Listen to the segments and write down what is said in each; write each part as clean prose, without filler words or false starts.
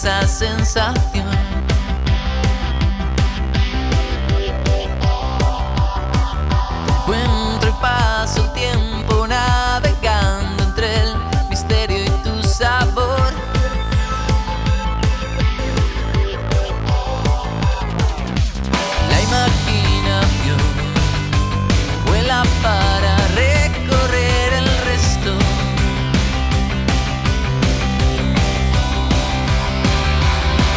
esa sensación. Te encuentro y paso el tiempo navegando entre el misterio y tu sabor. La imaginación vuela para recorrer el resto.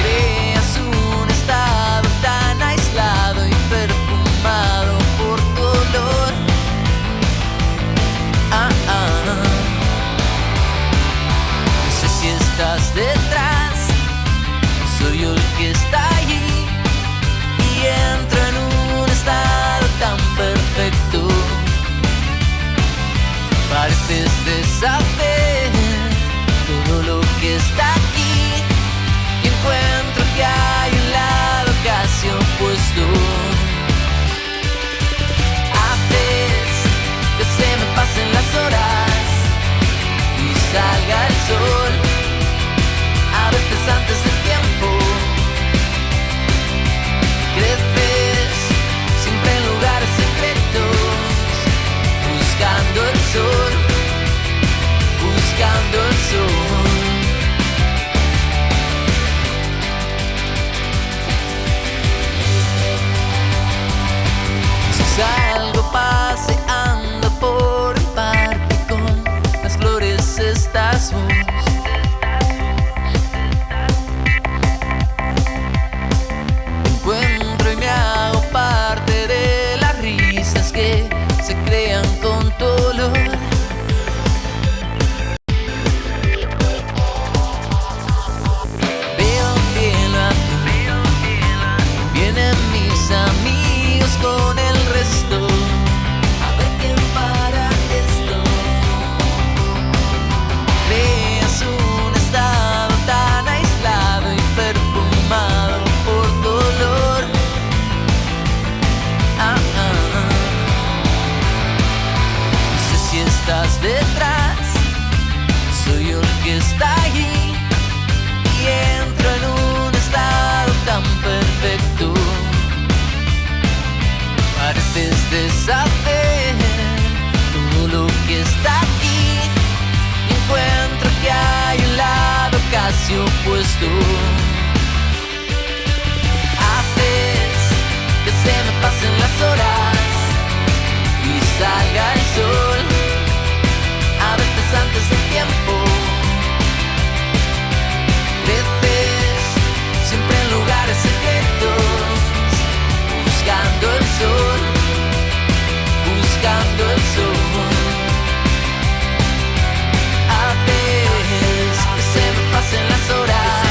Creas un estado tan aislado y perfumado por tu olor. No sé si estás detrás, soy yo el que está allí y entro en un estado tan perfecto. Pareces deshacer todo lo que está aquí y encuentro que hay un lado casi opuesto. Haces que se me pasen las horas y salga el sol, a veces antes del tiempo. Creces siempre en lugares secretos, buscando el sol, buscando el sol. Si salgo paseando por el parque con las flores, estás vos. Encuentro y me hago parte de las risas que se crean con tu olor. Veo un cielo azul, vienen mis amigos con el resto. A ver quién para esto. Creas un estado tan aislado y perfumado por tu olor. No sé si estás detrás, soy yo el que está allí y entro en un estado tan perfecto. Pareces deshacer todo lo que está aquí y encuentro que hay un lado casi opuesto. Haces que se me pasen las horas y salga el sol, a veces antes del tiempo. Creces siempre en lugares secretos, buscando el sol, buscando el sol. Haces que se me pasen las horas.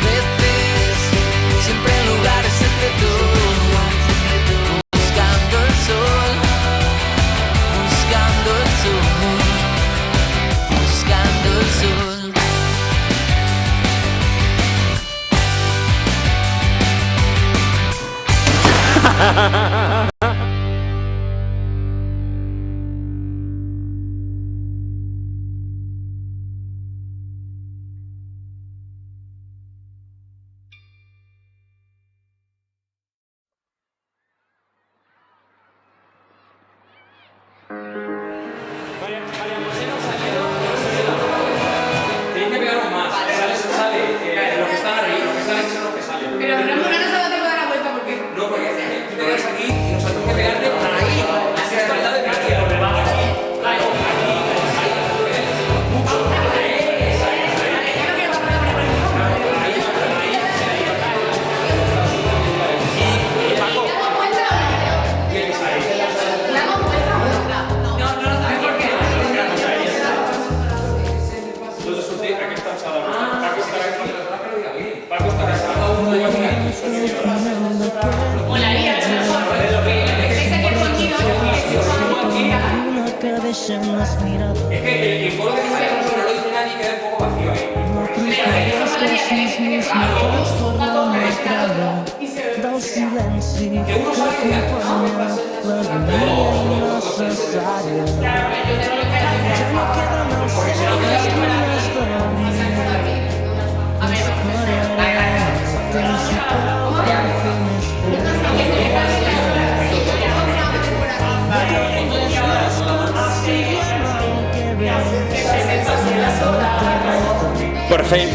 Creces siempre en lugares secretos, buscando el sol, buscando el sol, buscando el sol. Tenéis que pegaros más. Sale, los que están arriba, los que salen son los que salen. Pero no se va a dar la vuelta porque. No, porque tú te quedas aquí y nosotros tenemos que pegarle ahí. Así está al lado de María. cabeza en las miradas. Es que el foro de María no lo dice nadie y queda un poco vacío ahí. No cruzaràs dels mismos mitjans per la metralla del silenci. que uno sabe que no. Porque si no queda Por fin,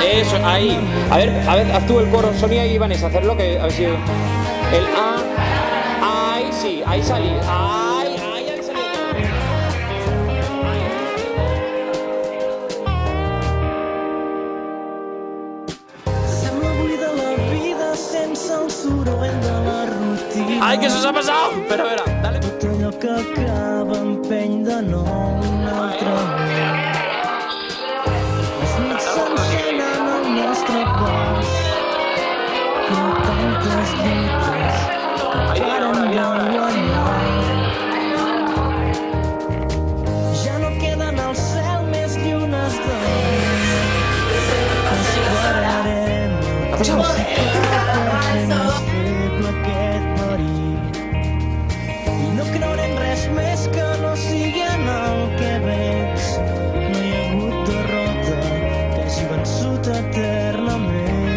eso, ahí. A ver, haz tú el coro, Sonia y Vanessa, hacerlo, que a ver si... El A, ahí sí, ahí salí, ahí han salido. Sembla buida la vida sense el soroll de la rutina. ¡Ay, que eso se ha pasado! Espera, dale. Tot allò que acaba empeny de nou una altra vegada. Les nits s'encenen al nostre pas. Hi ha tantes lluites que paren de guanyar. Ja no queden al cel més llunes d'or. Esperarem el temps i cap per fer més feble aquest perill. I no creurem res més que no sigui en el que veig. No hi ha hagut derrota que hagi vençut eternament.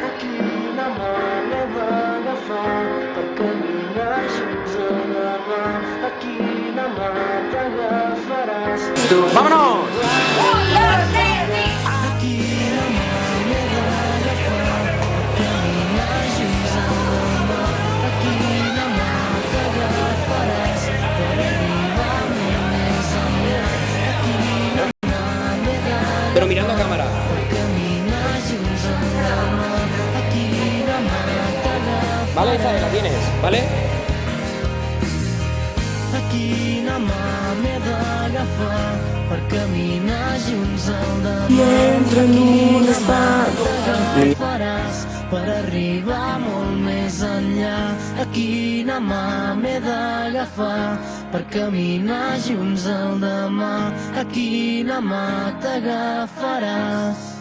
Aquí la mà m'he d'agafar per caminar junts a demà. Aquí la mà t'agafaràs. ¡Vámonos! Aquí la mà m'he d'agafar per caminar junts a demà. Aquí la mà t'agafaràs per arribar molt més enllà. Aquí la mà m'he d'agafar Pero mirando a cámara. per caminar junts a demà. Aquí la mà t'agafaràs. Vale, esa la tienes, ¿vale? Aquí la mà m'he d'agafar per caminar junts al demà. I entra en un estat t'agafaràs per arribar molt més enllà. Aquí la mà m'he d'agafar per caminar junts al demà. Aquí la mà t'agafaràs.